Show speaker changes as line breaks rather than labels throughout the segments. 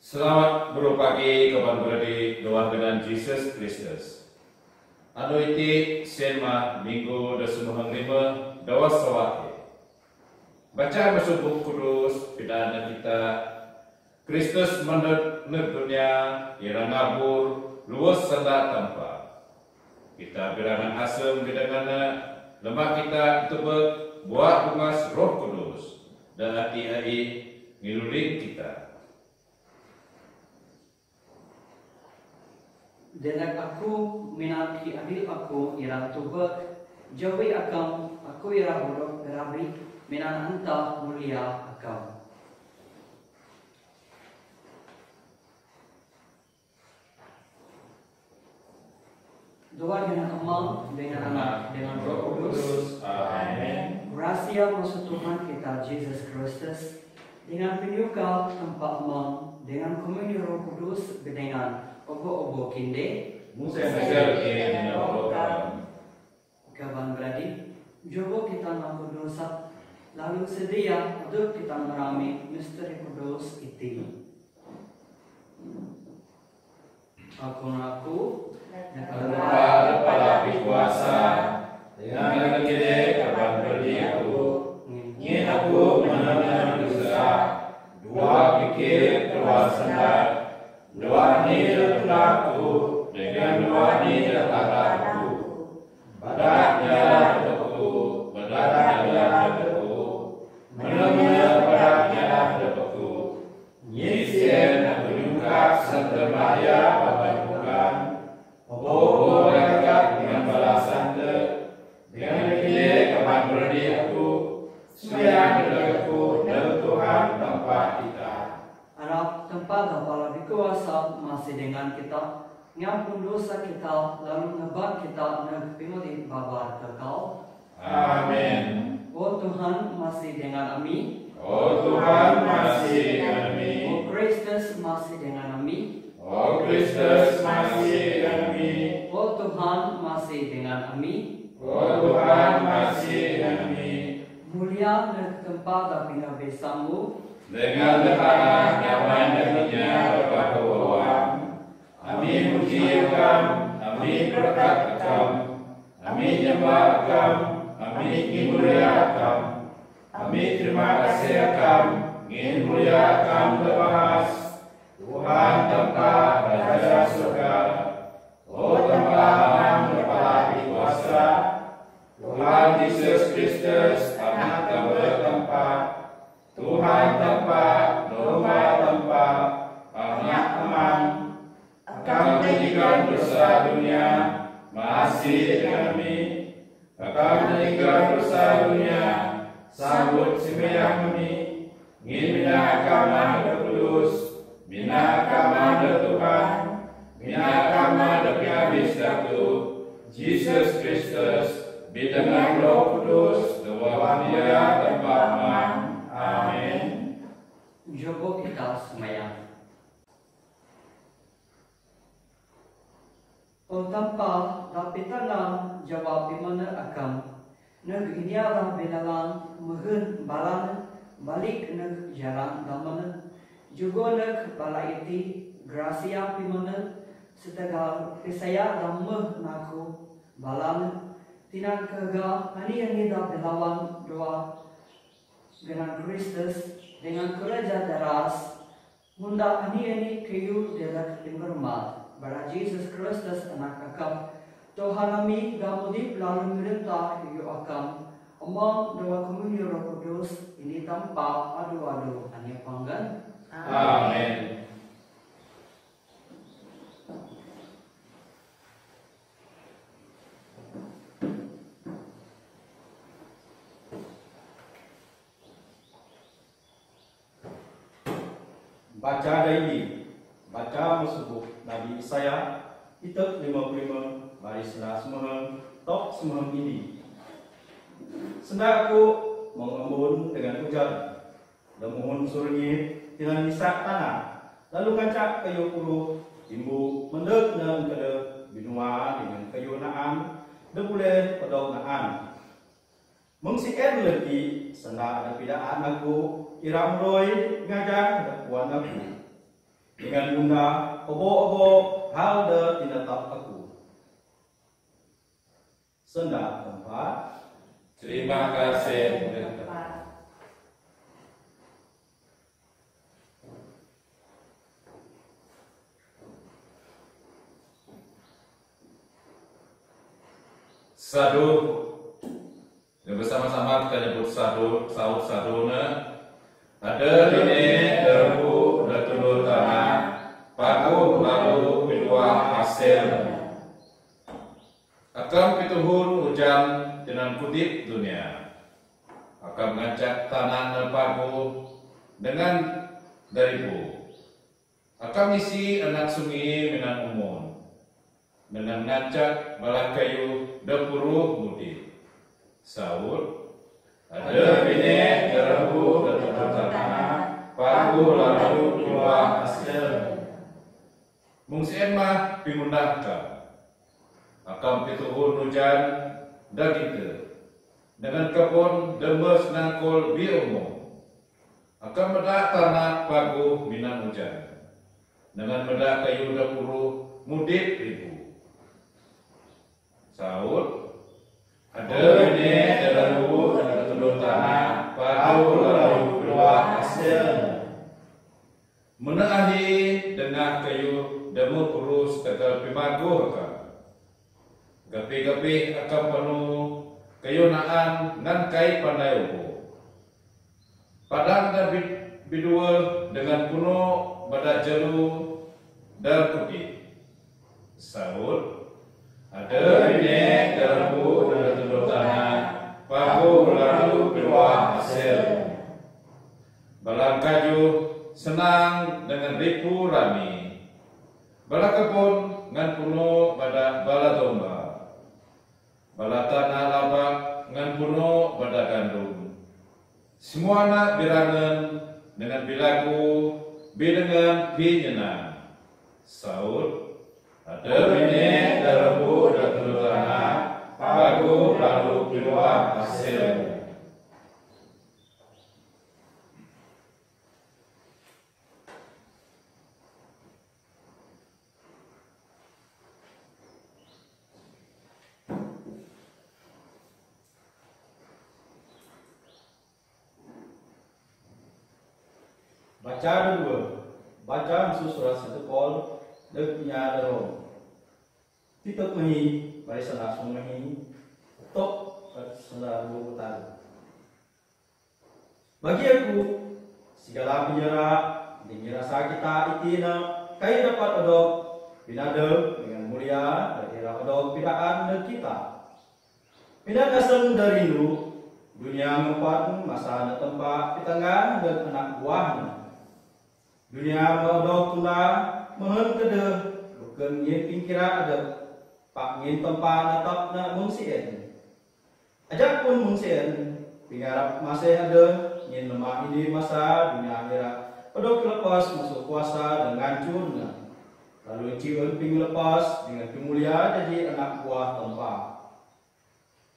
Selamat berpagi kawan beradik doa dengan Jesus Kristus. Anu iti senma minggu dasumuhang lima doa sawati. Baca masuk buku kudus pidana kita. Kristus menurut dunia ira ngabur luas senda tanpa. Kita bilangan asem bidangana lemah kita itu buat bungas Roh Kudus dan hati-hati ngiluling kita.
Dan aku minati adil aku ira tubek jawi akam aku ira buruk berabi minan anta mulia akam. Doa dengan amal, dengan anak, dengan Roh Kudus.
Amin.
Gracia musuh Tuhan kita Yesus Kristus dengan penyuka tanpa amal, dengan komunion Roh Kudus dengan obo-obo kinde
Musel kini nabokan.
kawan beradik, coba kita ngaku dosa, lalu sedia untuk kita merami misteri kudus itu. Aku ngaku
Pada kuasa dengan kide kapan berdiri aku ingin aku menang dosa dua pikir keluar sendal dua ini terlaku dengan dua ini terlaku badannya terlaku badannya terlaku mana-mana badannya terlaku nyisen berluka sentermaya bukan oh dekat dengan balasan dengan kile kapan berdiri aku sembahyang dekatku dan Tuhan tempat kita.
Arab tempat kepala dikuasa masih dengan kita, ngampun dosa kita, lalu ngeban kita ngebimuli babar kekal.
Amin.
Oh Tuhan masih dengan kami.
Oh Tuhan masih dengan kami.
Oh Kristus masih dengan kami.
Oh Kristus masih dengan kami.
Oh Tuhan masih dengan kami.
Oh Tuhan masih dengan kami.
Mulia dan tempat tapi nabi sambu.
Dengan dekatan nyaman darinya berkat bawaan. Amin puji Akam, amin berkat Akam, amin nyembah Akam, amin ingin mulia Akam, amin terima kasih Akam, ingin mulia Akam terbahas. Tuhan tempat Raja surga, oh tempat Akam berpala kuasa. Tuhan Yesus Kristus anak bertempat. Tuhan tempat, domba tempat, anak aman. Akan meninggal dosa dunia, masih dengan kami. Akan meninggal dosa dunia, sambut sembahyang kami. Ingin bina agama kudus, bina agama Tuhan, bina agama habis waktu. Yesus Kristus, bidang Roh Kudus, doa dia tempat aman. Amin.
Coba kita sembahyang. Oh tanpa tapi tanam jawab di mana akam. Neg inialah benalang mehun balan balik neg jarang damana. Juga neg balaiti gracia di mana setegal kesaya damah naku balan tinan kega ani dah belawan doa dengan Kristus dengan kerja deras munda ani kayu delak timbermat bara Jesus Kristus anak akam Tuhan kami gamudip lalu merintah kayu akam omong doa komunion Roh Kudus ini tanpa adu-adu hanya panggan.
Amin.
Baca daily, baca musuh Nabi Isaya, kitab 55, baris semua, tok semua ini. Senda aku mengembun dengan hujan, lemuhun surni dengan misak tanah, lalu ngacak kayu puluh, timbu mendek dan kedek binua dengan kayu naan, debule pedok naan. Mengsier lagi senda ada pidaan aku iram roy ngajak dakuan aku. dengan guna obo-obo hal de tinatap aku. Senda tempat.
Terima kasih. Sadu. Dan bersama-sama kita nyebut sadu, saud saduna. Ada bini derbu dertulur tanah, pagu lalu kedua hasil. Akam pituhun hujan dengan kutip dunia. Akam ngajak tanah pagu dengan daribu. Akam isi anak sungai minan umum. Dengan ngajak balak kayu depuruh mudi. Saud. Ada bini derbu dertulur tanah, pagu lalu kedua hasil. Mungsien mah pimundahkan. Akam pituhun hujan dan kita dengan kebun demes nangkol biumum. Akam medak tanah pagu minang hujan dengan medak kayu dapuru mudip ribu. Saud. Ada ini derbu dertulur tanah, pagu lalu kedua hasil. Menahi dengan kayu demu purus tegal pimagu akam. Gapi-gapi akan penuh kayunaan ngan kai pandai ubu. Padang dan bidua dengan kuno badak jeru dan putih. Saud. Ada bini derbu dertulur tanah, pagu lalu kedua hasil. Balang kaju senang dengan ribu rami. Bala kebun ngan kuno badak bala domba. Bala tanah labak ngan kuno badak gandum. Semua anak birangan dengan bilagu, bidengan binyenang. Saud. Ada bini derbu dertulur tanah, pagu lalu kedua hasil.
Baca dua. Baca surat satu kol deknya derong. Titok mehi barisan langsung mehi tok selalu utara. Bagi aku segala penjara dirasa kita itina kai dapat odok binada dengan mulia dari odok bidaan dan kita. Pindah kasem dari lu dunia mempat masa tempat pitanggan dan anak buahnya. Dunia odok tula mohon kedeh bukan ye pingkira ada pak ngin tempat natap na mungsien. Ajak pun mungsien pingarap masih ada ngin lemah ini masa dunia akhirat. Odok lepas masuk puasa dengan curna. Lalu ciun ping lepas dengan kemulia jadi anak buah tempat.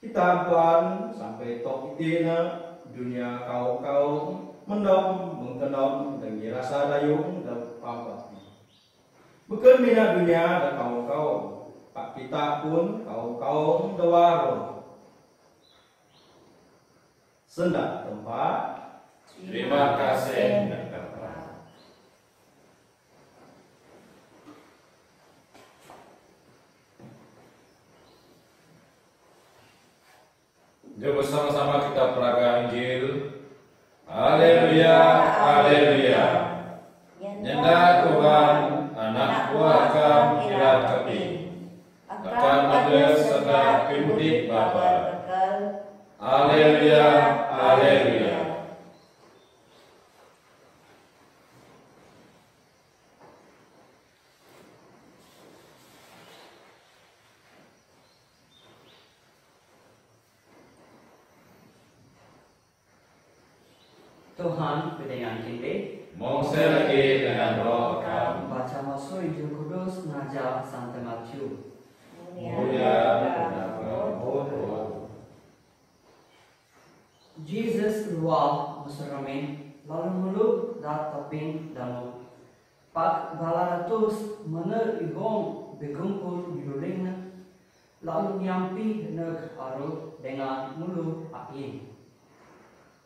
Kita pun sampai tok itina dunia kau mendom mengkenom dan rasa dayung dan pampat. Bukan minat dunia dan kau pak kita pun kau dewaro. Senda tempat.
Terima kasih. Jom bersama-sama kita peraga Injil. Haleluya, haleluya. Nyenda Tuhan, anak buah kam kira kepi. Akan ada sedar pimudik Bapa. Haleluya, haleluya.
Tuhan dengan kita
Mongse lagi dengan roh kam.
baca masuk Injil Kudus ngajak Santo Matius.
Mulia Tuhan.
Jesus keluar mesramen lalu muluk dat teping dalam Pak balaratus mana ihong begempur yulingna lalu nyampi neg aru dengan mulu ain.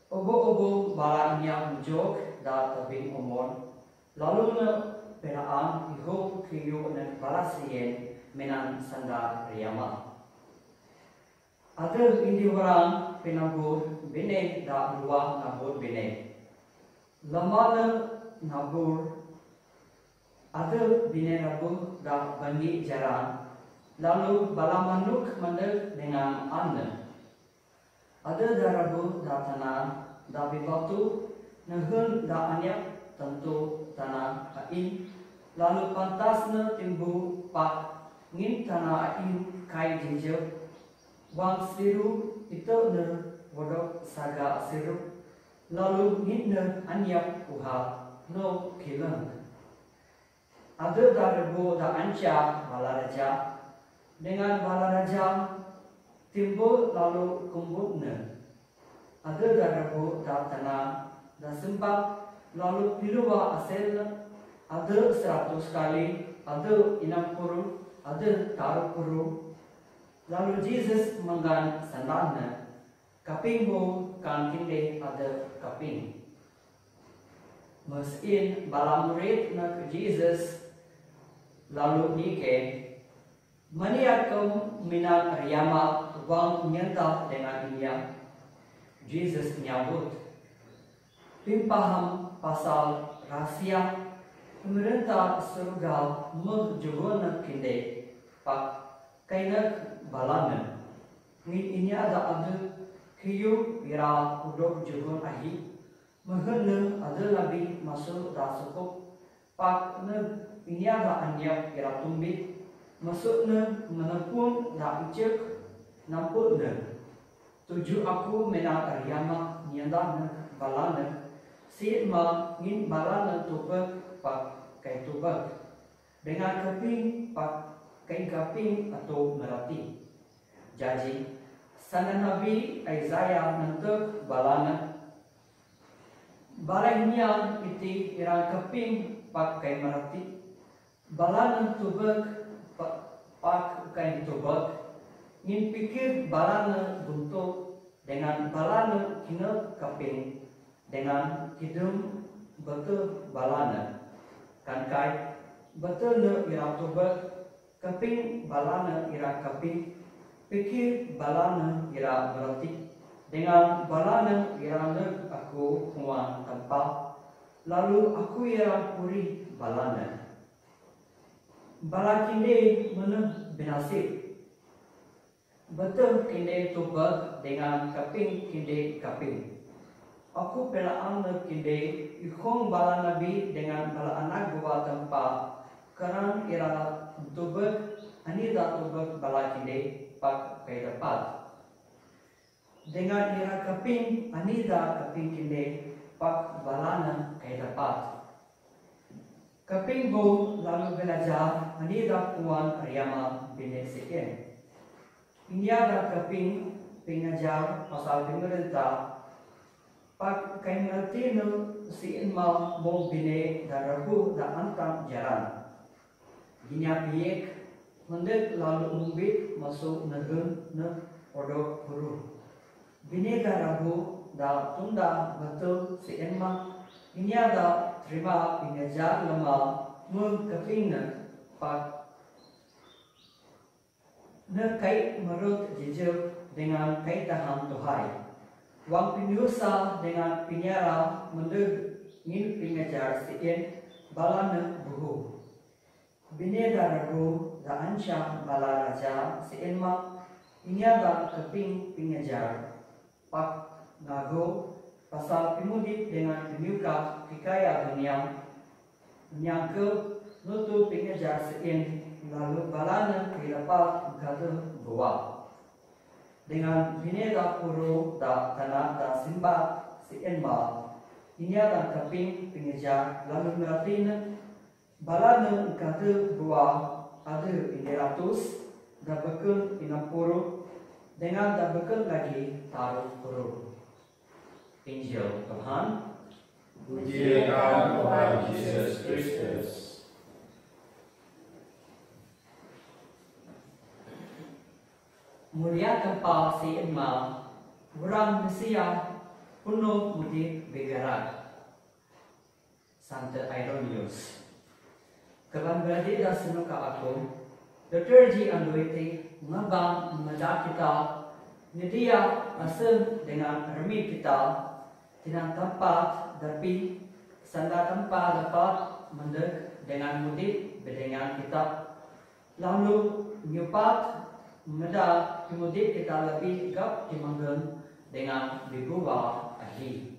Obo-obo balanya menjok da tebing umur lalu na penaan ihong kiyo neg balasien menan sanda riyama. Ada indi orang penabur bene da luah nabur bene. Lamana nabur ada bine nabur da bandi jaran. Lalu balamanuk mandek dengan anda. Ada darabu da tanah da bibatu nehun da anyak tentu tanah ain. Lalu pantasna timbu pak ngin tanah ain kai jejak. Wang siru itu ner wodok saga siru. Lalu ngin ner anyak uha no kilang. Ada darabu da anca balaraja. Dengan balaraja timbul lalu kumbutna. Ada darabu da tanah da sempat lalu piluwa aselna. Ada 100 kali, ada 60, ada 30. Lalu Jesus menggan sandana. Kaping mo kan kinde ada kaping. Mesin bala murid nak Jesus lalu nike maniak kaum minat riyama wang nyentah dengan dia. Jesus nyambut pimpaham pasal rahasia pemerintah surga menjugon kinde pak kainak balana. Ngin ini ada kiyu ira udok jugon ahi menghena ada nabi masuk rasukup pak ne ini ada anyak ira tumbit masuk ne menepun da icek namput ne tuju aku mena riyama nyanda ne balana si ma ngin balana tubak pak kai tubak dengan keping pak kai kaping atau merati. Jadi sana Nabi Isaiah nentuk balana balanya iti irang kaping pak kai merati balana tubak pak kai tubak ngin pikir balana buntuk dengan balana kina kaping dengan kidum betul balana kan kai betul ne irang tubak kaping balana ira kaping pikir balana ira berarti dengan balana ira ne aku huan tanpa lalu aku ira puri balana bala kinde mana binasib betul kinde tubak dengan kaping kinde kaping aku pelaan ne kinde ikhong bala nabi dengan bala anak gua tanpa karena ira tubak ani da tubak bala kinde pak kai dapat dengan ira kaping ani da kaping kinde pak balana kai dapat kaping bo lalu belajar ani da puan riyama bine seken inya da kaping pengajar pasal pemerintah pak kai ngerti no si inma bo bine da rabu da antang jaran Ginya biek mendet lalu umbit masuk negun ne odok huru. Bine rabu da tunda betul si enma ini ada terima pengajar lama mun kepingna pak ne kait menurut jejak dengan kait taham tuhai. Wang penyusa dengan penyara mendet ngin pengajar si en balana buhu. Bine rabu da anca bala raja si enma ini ada keping pengajar pak nago pasal pemudit dengan penyuka kekaya dunia menyangka nutu pengajar sein lalu balana kehidupan kata buah dengan bineda puru da tanah da simba sein ma ini ada keping pengajar lalu meratin balana kata buah ada 100 da bekal 50 dengan da bekal lagi taruh puru. Injil Tuhan.
Puji Tuhan Yesus Kristus.
mulia tanpa seima, orang Mesia penuh mudik bergerak. Santa Ironius. Kawan beradik dah senuka aku, Dr. G. Anduiti mengabang medak kita, media asal dengan remi kita, dengan tempat tapi sanda tempat dapat mendek dengan mudik berdengan kita. Lalu nyupat medak mudik kita lebih gap dimanggang dengan dibuat ahli.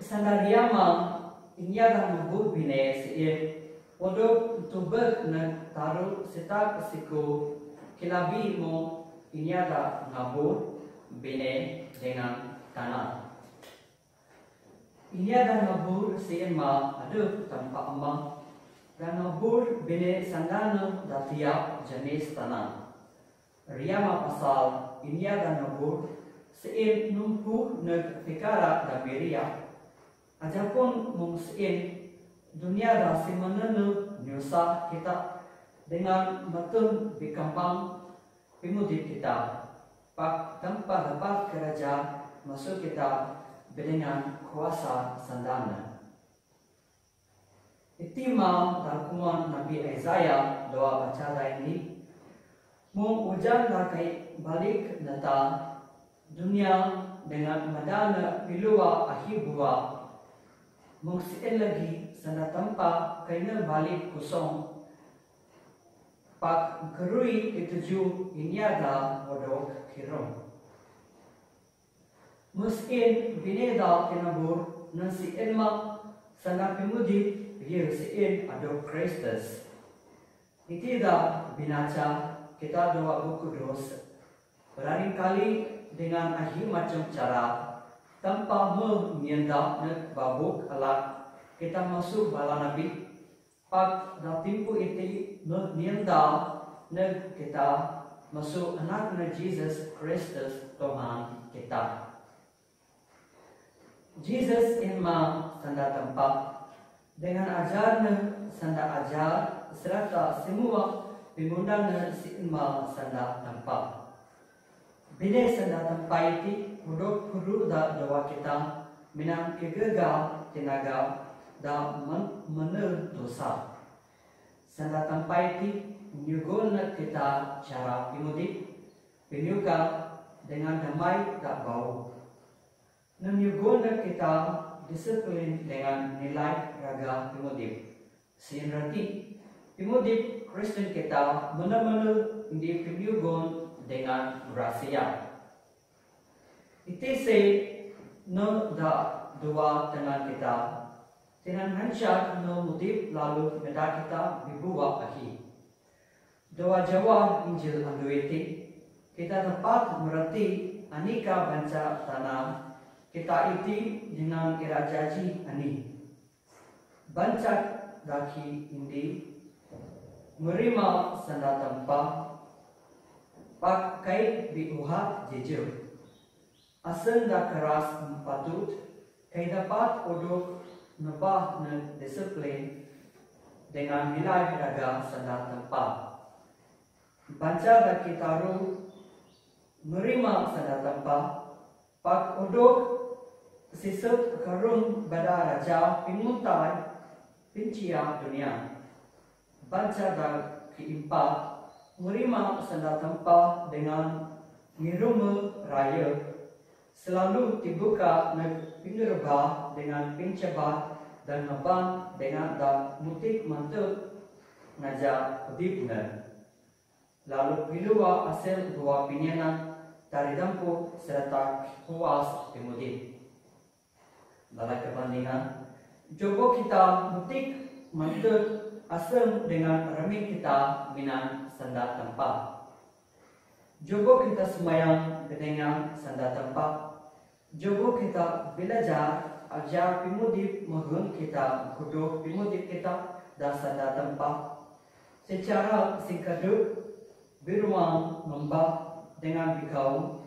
Sanda diamang ini adalah membut bina seir. Untuk tubek nak taruh setak siku kilabi mo ini adalah ngabur bina dengan tanah. Ini adalah ngabur seir ma ada tempat emang dan ngabur bina sandana dah tiap jenis tanah. Riama pasal ini adalah ngabur seir numpu nak fikara dan beria. Adapun mungkin dunia dah semenenu nyusah kita dengan matun berkembang pemudip kita. Pak tanpa dapat kerja masuk kita dengan kuasa sandana. Itima rangkuman Nabi Isaiah doa baca ini mau hujan rakai balik nata dunia dengan madana pilua akhir buah. Mungkin lagi sana tempat kena balik kosong. Pak kerui ketujuh ini ada bodok kirong. Mungkin bineda kenabur nasi elma sana pemudi dia sein ada Kristus. Tidak binaca kita doa buku dos. Berkali dengan akhir macam cara. Tanpa menyendak nak babuk alat kita masuk bala Nabi. Pak dah timpu itu menyendak nak kita masuk anak Jesus Kristus Tuhan kita. Jesus imam sanda tempat dengan ajarnya sanda ajar serta semua pengundang si imam sanda tempat. Bila sanda tempat itu Huduk perlu dah doa kita minang kegagal tenaga dah mener dosa. Sanda tempat itu menyugun kita cara pemudip, penyuka dengan damai tak bau. Menyugun kita disiplin dengan nilai raga pemudip. Sehingga pemudip Kristen kita benar-benar di penyugun dengan rahasia. Itu no da dua tangan kita, dengan hancur no mudip lalu meda kita dibuat lagi. Doa Jawa Injil Anduiti kita dapat mereti aneka bangsa tanah kita itu dengan kira janji ani. Bangsa daki ini menerima sanda tanpa pakai diuhat jejur. Asal dah keras patut, kay dapat uduk nabah na disiplin dengan nilai raga sanda tempat. Baca dah kita ru menerima sanda tempat, pak uduk sisut karung bada raja pinguntai pincia dunia. Baca dah keempat menerima sanda tempat dengan ngiruma raya. Selalu dibuka pinggir bah dengan pincabat dan nabang dengan dah mutik mantuk ngajak udipna. Lalu pilua asal dua pinyanan dari dampu serta puas pemudip. Dalam kepentingan, coba kita mutik mantuk asal dengan remi kita minang sanda tempat. Jogo kita semayang dengan sanda tempat. Jogo kita belajar ajar pemudip mohon kita kuduk pemudip kita dan sanda tempat. Secara singkaduk beruang membah dengan bikau.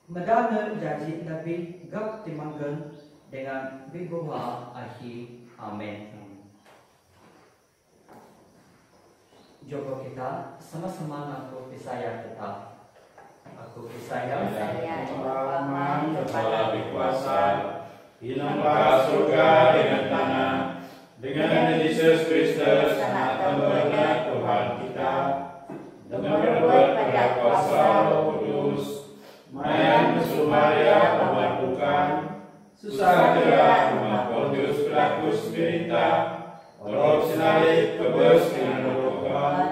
Medana janji Nabi gap timanggan dengan bibuha akhir. Amin. Joko kita sama-sama ngaku pisaya kita. Aku pisaya
Pengalaman kepala berkuasa, hinamba surga dengan tanah, dengan Yesus Kristus, anak tunggalnya Tuhan kita, dengan berbuat pada kuasa Roh Kudus, mayan Yesus Maria membantukan, susah gerak rumah Pontius Pilatus derita, Roh sinalih kebes dengan Roh Tuhan,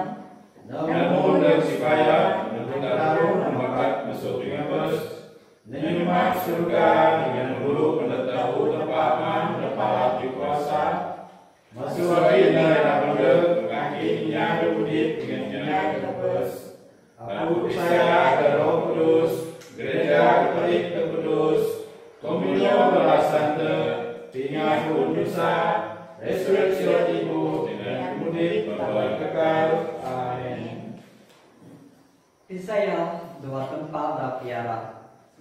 namun dan supaya taruh memakat masuk dengan bus, menerima surga dengan bulu penetahu tepaman kepala berkuasa, masuk hari dan benda kakinya berudit dengan jalan bus. Aku percaya ada Roh Kudus, gereja Katolik terkudus, komunion darah santa, pengakuan dosa, resurreksi tubuh dengan kemudian kehidupan kekal. Amin.
Pisaya dua tempat da piara.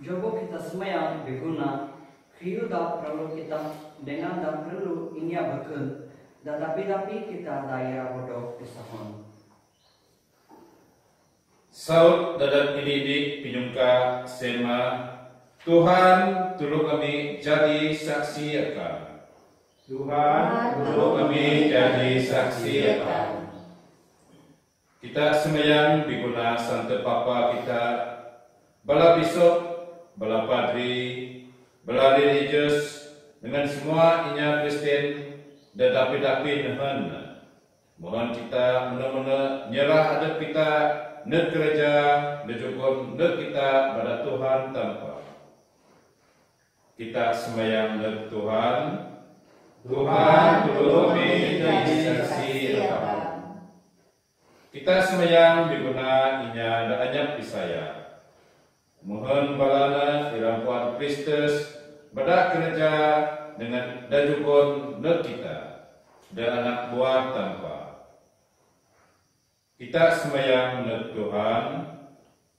Jogo kita semayang berguna. Kriu da perlu kita dengan da perlu ini berken. Dan tapi kita daerah bodoh pisahon.
Saud dadat ini pinyungka sema Tuhan tolong kami jadi saksi akan.
Tuhan
Tolong kami jadi saksi akan. Kita semayang diguna Santa Papa kita, bala bisop, bala padri, bala religious, dengan semua inya Kristen dan dapi-dapi nehen. Mohon kita mena-mena nyerah adab kita net gereja, dan juga net kita pada Tuhan tanpa. Kita semayang net Tuhan, Tuhan tolong kami jadi saksi akan. Kita semayang diguna inya dan anyap pisaya. Mohon balana irampuan Kristus pada kerja dengan dajukon net kita dan anak buah tanpa. Kita semayang net Tuhan,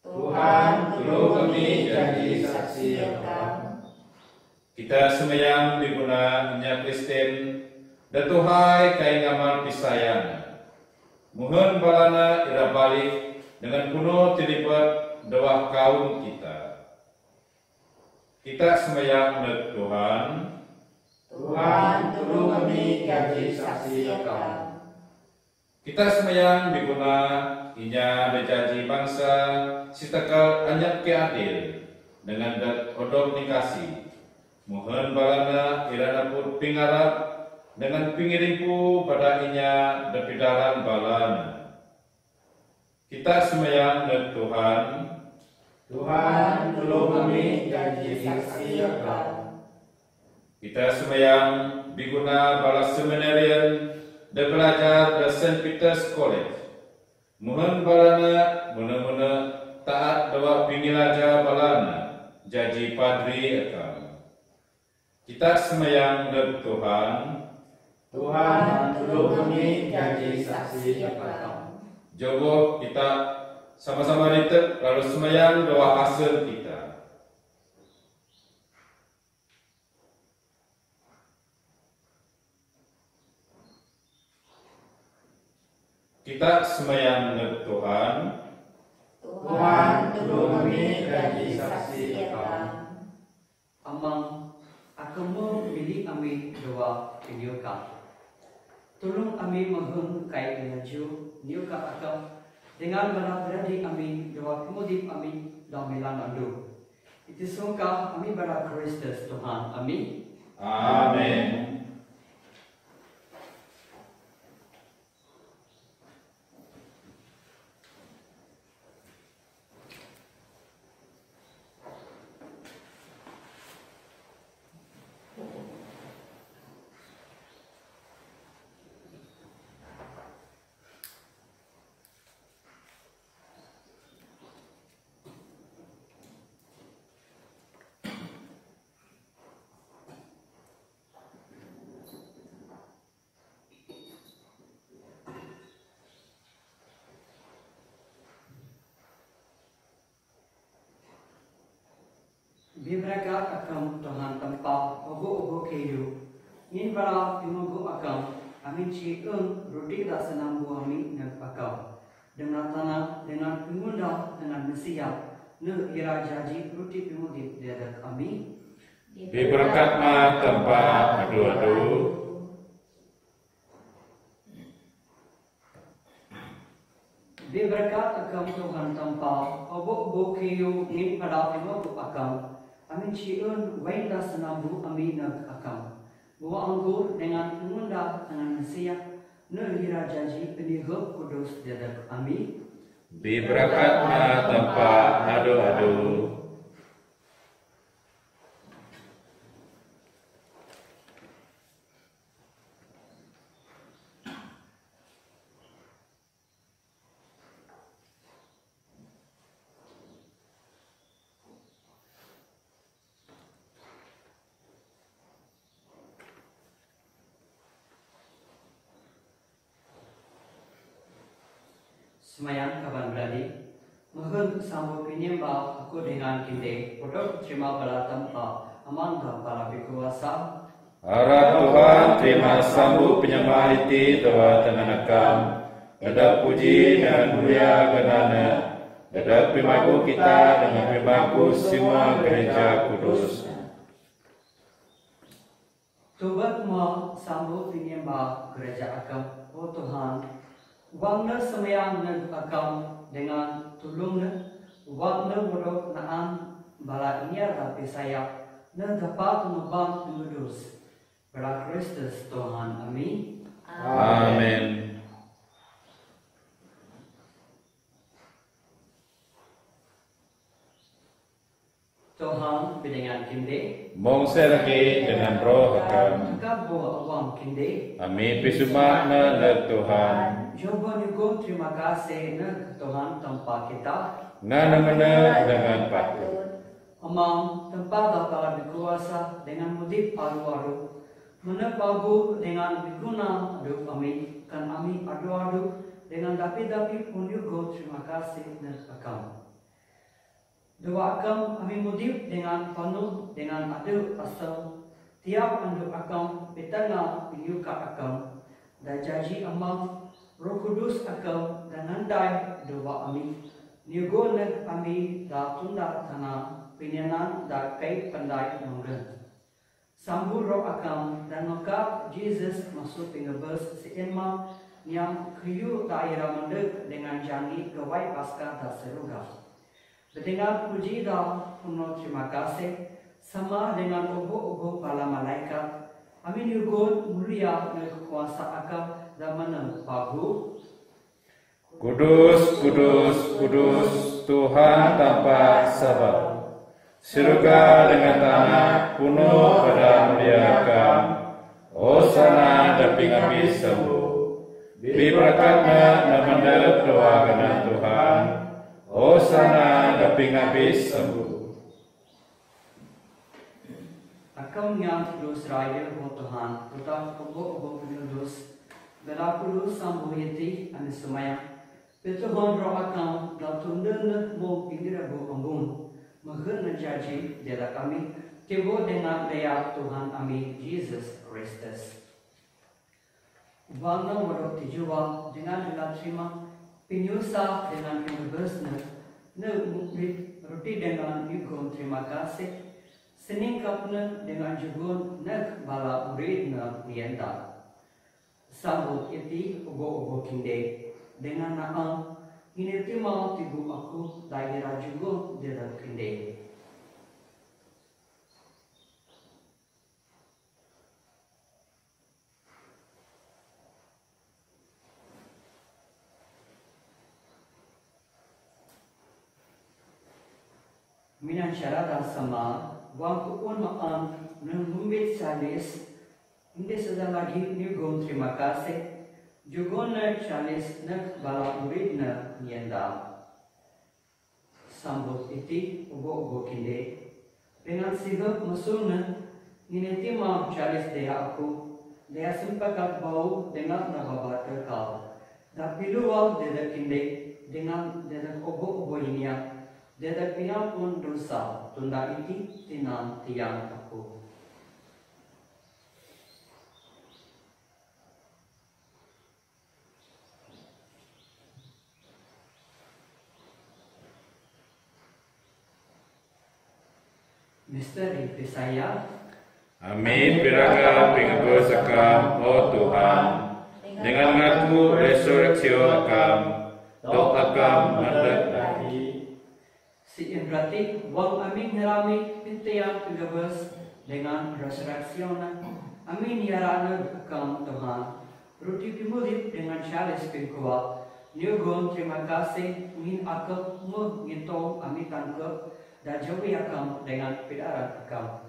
Tuhan tolong kami jadi saksi akan.
Kita semayang diguna inya Kristen dan Tuhai kain amal pisayana. Mohon balana ira balik dengan kuno terlibat doa kaum kita. Kita semayang net Tuhan,
Tuhan tolong kami jadi saksi akan.
kita semayang diguna inya berjanji bangsa sitakal anyap ke adil dengan dat odok nikasi. Mohon balana ira dapur pingarap dengan pingirimpu pada inya depidaran balana. Kita semayang net Tuhan,
Tuhan tolong kami jadi saksi akan.
kita semayang diguna bala seminarian dan belajar di St. Peter's College. Mohon balana muna-muna taat doa pingilaja balana jadi padri akan. Kita semayang net Tuhan,
Tuhan tolong kami jadi saksi akan.
jogo kita sama-sama ritek lalu semayang doa hasil kita. Kita semayang net Tuhan,
Tuhan tolong kami jadi saksi akan.
Amang akamu milik kami doa penyuka. Tolong kami menghun kai laju niuka akam dengan berat-beradi kami doa kemudian kami dalam bilang andu. Itu sungka kami berat Kristus Tuhan. Amin.
Amin.
Bibraka akam Tuhan tempat ogo-ogo kehidup. Ingin para pimangku akam, amin cium roti tak senang buami nak pakau. dengan tanah, dengan pengundang, dengan Mesia, ne ira janji ruti pimudi dia kami.
Diberkat ma tempat adu-adu.
Diberkat agam Tuhan tanpa obok kiyu ngin pada pimo agam. Amin ciun wainda senabu amin nak agam. Buah anggur dengan pengundang, dengan Mesia, ne ira janji penihuk kudus dia kami.
Diberkat ma tempat adu-adu.
Semayang kawan beradik, mohon sambut penyembah aku dengan kinde, untuk terima bala tanpa aman dan bala berkuasa.
Harap Tuhan terima sambut penyembah itu doa tenanakan. Ada puji dan mulia kenana. Ada primaku kita dengan primaku semua gereja kudus.
Tuhan mau sambut penyembah gereja agam, oh Tuhan. Wangna semayang neg agam dengan tulungna, wangna bodoh naan bala inya tapi saya na dapat mengubah kudus. Bala Kristus Tuhan, amin.
Amin.
Tuhan dengan kinde,
Mongse lagi dengan roh hakam.
angkat bawa awang kinde.
Amin pisuma na Tuhan.
Jomba nyugun terima kasih na Tuhan tanpa kita.
Nana-nana dengan patut.
Amang tempat dapat berkuasa dengan mudip adu-adu. Menepabu dengan berguna adu kami. Kan kami adu-adu dengan dapi-dapi pun nyugun terima kasih na akam. Doa akam kami mudip dengan penuh dengan adu asal. Tiap adu akam petana penyuka akam. Dan janji amang Roh Kudus akam dan nandai doa kami. Nyugun na kami da tunda tanah pinyanan da kai pandai nongren. Sambut roh akam dan mengkap Jesus masuk pengebus seema yang kriyu daerah mendek dengan janji gawai pasca da seruga. Dengan puji da penuh terima kasih sama dengan obo-obo para malaikat. Amin yugun mulia dan kuasa akam dan menang pagu.
Kudus, kudus, kudus, Tuhan tanpa sebab. Surga dengan tanah penuh pada muliakan. Hosana dapi kami sembuh. Diberkatnya namanya doa dengan Tuhan. Hosana dapi kami sembuh.
Akam yang kudus raya ho Tuhan, putar obo-obo kudus. Bela kudus sambu yeti ane semaya. Betuhan roh akam dan tunda mo pinggir abu ambun. Mengenai janji dia kami tiba dengan daya Tuhan kami Yesus Kristus. Bangga walau tijuwa dengan terima penyusa dengan pengebusnya. Ne roti dengan yugon terima kasih. Seningkapnya dengan jugun nak bala muridna nienta. Sambut iti obo-obo kinde dengan naang initi mau tibu aku daerah jugun dalam kinde. Minan syarada sama Wang kupun makan mengumbit salis. Hindi sedang lagi nyugun terima kasih. Jugun na salis na bala murid na nienda. Sambut iti ubo-ubo kinde. Dengan sigap masul na nginiti ma salis daya aku. Daya sempakat bau dengan nababat kekal. Tapi luwal dada kinde dengan dada ubo-ubo iniak. Dada pinapun dosa, tunda iti tinang tiang aku. Misteri Pisaya.
Kami piraga pingago sakam, oh Tuhan, dengan ngaku resurreksio akam, dok akam mandek lagi.
Si Indrati, wang amin hirami pintiang pigabas dengan resurreksiona. Amin yarana akam Tuhan. Ruti pimudip dengan syalis pingkuat. Nyugun terima kasih ngin akam ngintong amin tangkap dan jawi akam dengan pidaran akam.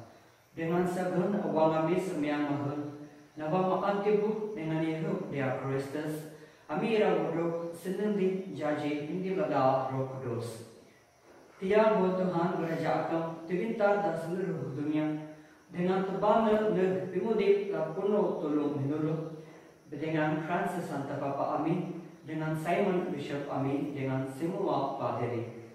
Dengan sagun awang amin semyang mahal. Nabang makan tibu dengan Yehu dia Kristus. Amira wuduk senendi jaji hindi lada Roh Kudus. Tiang buat Tuhan beraja akam tibintar dan seluruh dunia. Dengan tebana neg pimudip lapuno tolong hinuluh. Dengan Francis Santa Papa Amin, dengan Simon Bishop Amin, dengan semua paderi.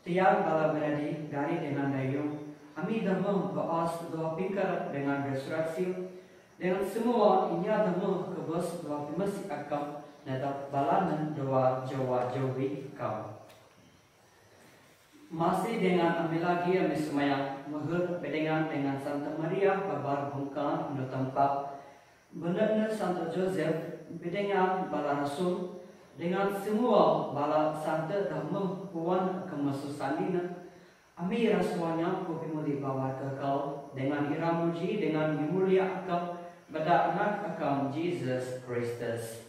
Tiang bala beradi dari dengan dayung, Amin damah baas doa pingkar dengan resurreksi, dengan semua inya damah kebas doa pimasi akam, nadak balanan doa jawa jawi kau. Masih dengan Amin lagi Amin semayang, mahal dengan Santa Maria Babar Bungkan, no tempat. Benar-benar Santo Joseph dengan bala rasul dengan semua bala Santa Dhamma puan kemasusanina. Ami rasuanya kupimu dibawa ke kau dengan iramuji dengan dimulia akam pada anak akam Jesus Kristus.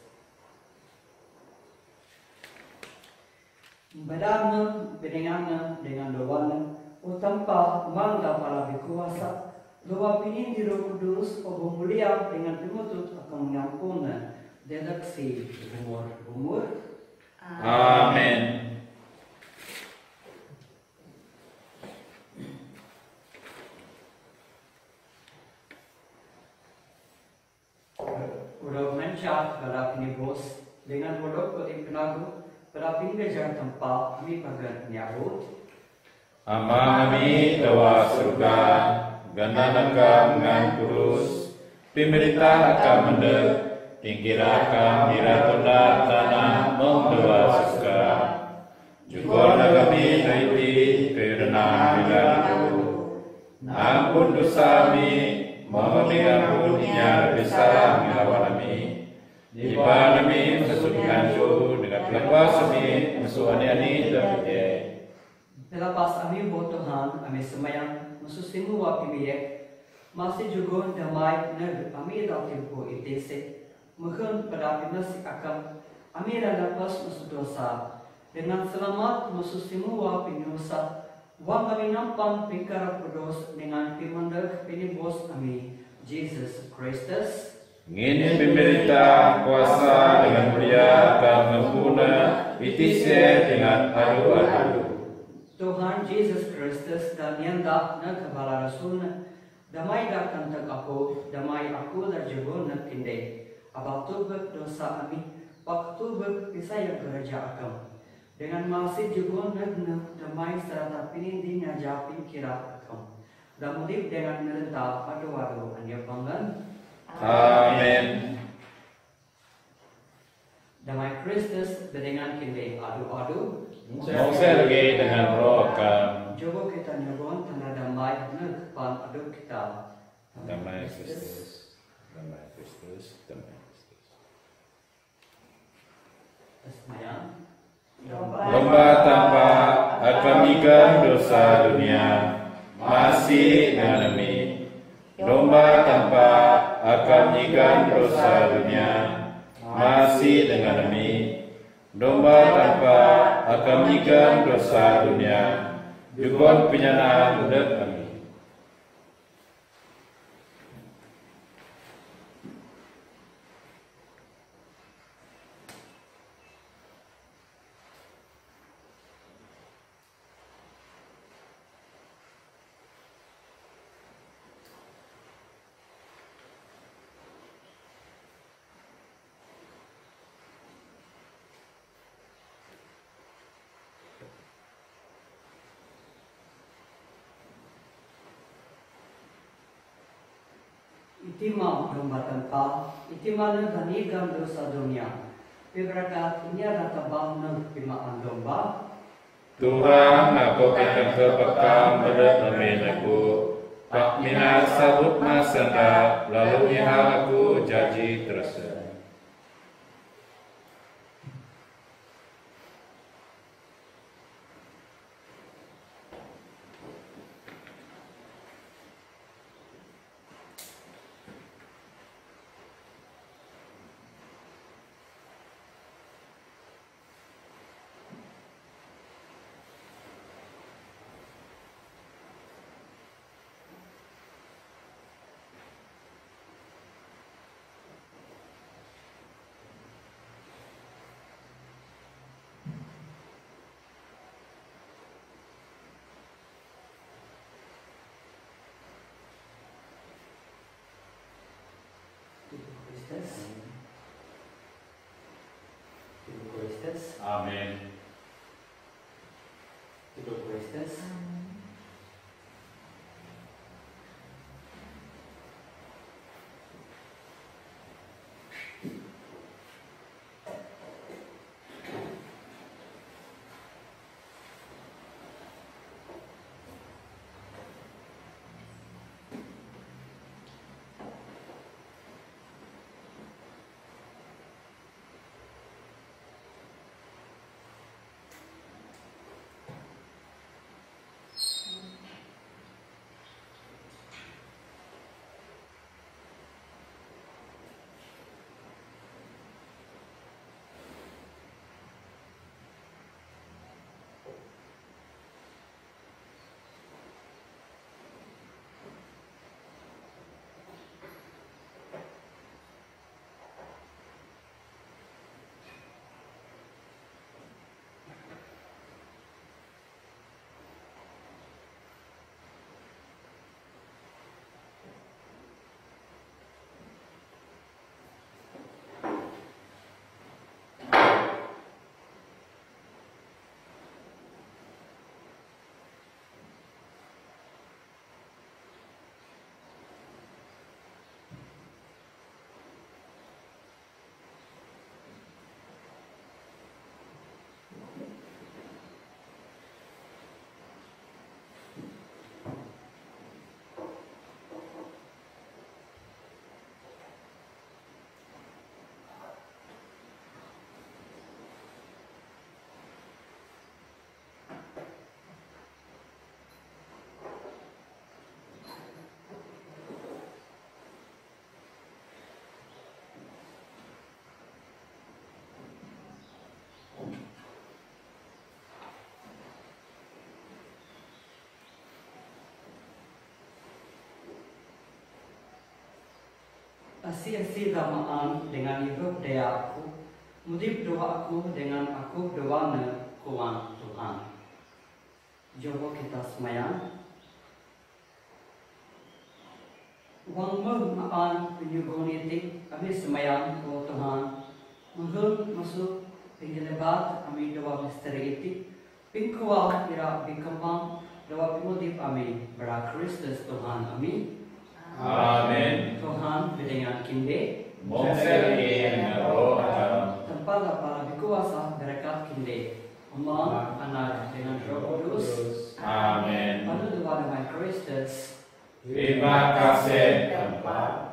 Badana dengan doana utampa mangga pala berkuasa. Doa pinin di Roh Kudus, Obo mulia dengan pimutut akan mengampuna dedaksi umur.
Amin.
Udah mencak pada pinibos dengan bodoh kodim penagu pada pinggajar tempat kami bagan nyabut.
Ama kami doa surga. Ganda nakam ngan kurus, pemerintah akan mendek, tingkira akan diratunda tanah memdoa suka. Juga kami naiti kerana bilaku, ampun dosa kami, mohon ampun inya besar melawan kami. Diba kami mesudkan su dengan pelapas kami mesuani dan punya.
Lepas kami buat Tuhan, kami semayang mususimu wapi biak, masih juga damai neg kami dah tempo itese, mungkin pada pinasi akam, kami dah lepas musuh dosa, dengan selamat mususimu wapi nusa, wang kami nampak pingkar kudus dengan pimandek pinibos kami, Jesus Kristus.
Ngini pemerintah kuasa dengan mulia akan mempuna itise dengan adu-adu.
Tuhan Yesus Kristus dan nyanda na kepala rasul damai datang tak aku damai aku terjebur na tinde abang tubek dosa kami waktu berpisah yang kerja akam dengan masih jebur na damai serta pinindi nyajapin kira akam dan mudip dengan merentah adu-adu anya panggan.
Amin.
Damai Kristus dengan kinde adu-adu.
Mungkin lagi dengan roh akam.
Coba kita nyobon tanda damai na kepan adu kita.
Damai Kristus, damai Kristus, damai Kristus.
Semayang.
Lomba tanpa akan ikan dosa dunia masih dengan kami. Lomba tanpa akan ikan dosa dunia masih dengan kami. Domba tanpa akan ikan dosa dunia, juga penyana budak kami.
Itima domba tanpa, itima na ganigan dosa dunia. Piberakat inya natabang ng pimaan domba.
Tuhan, aku akan kepekam berdemin aku. Pak minat sabut masenda, lalu iha aku janji terasa. Amin.
Asi-asi damaan dengan hidup daya aku, mudip doa aku dengan aku doana kuang Tuhan. Coba kita semayang. Wang maan penyugonitik kami semayang ke Tuhan. Menghun masuk penjelebat kami doa misteri itik. Pingkual ira bingkembang doa pimudip kami berah Kristus Tuhan. Amin.
Amin.
Tuhan dengan kinde
Mongsel in roh Adam.
tempat para berkuasa berkat kinde Umat anak dengan roh kudus.
Amin.
Pada Tuhan Kristus.
Terima kasih tempat.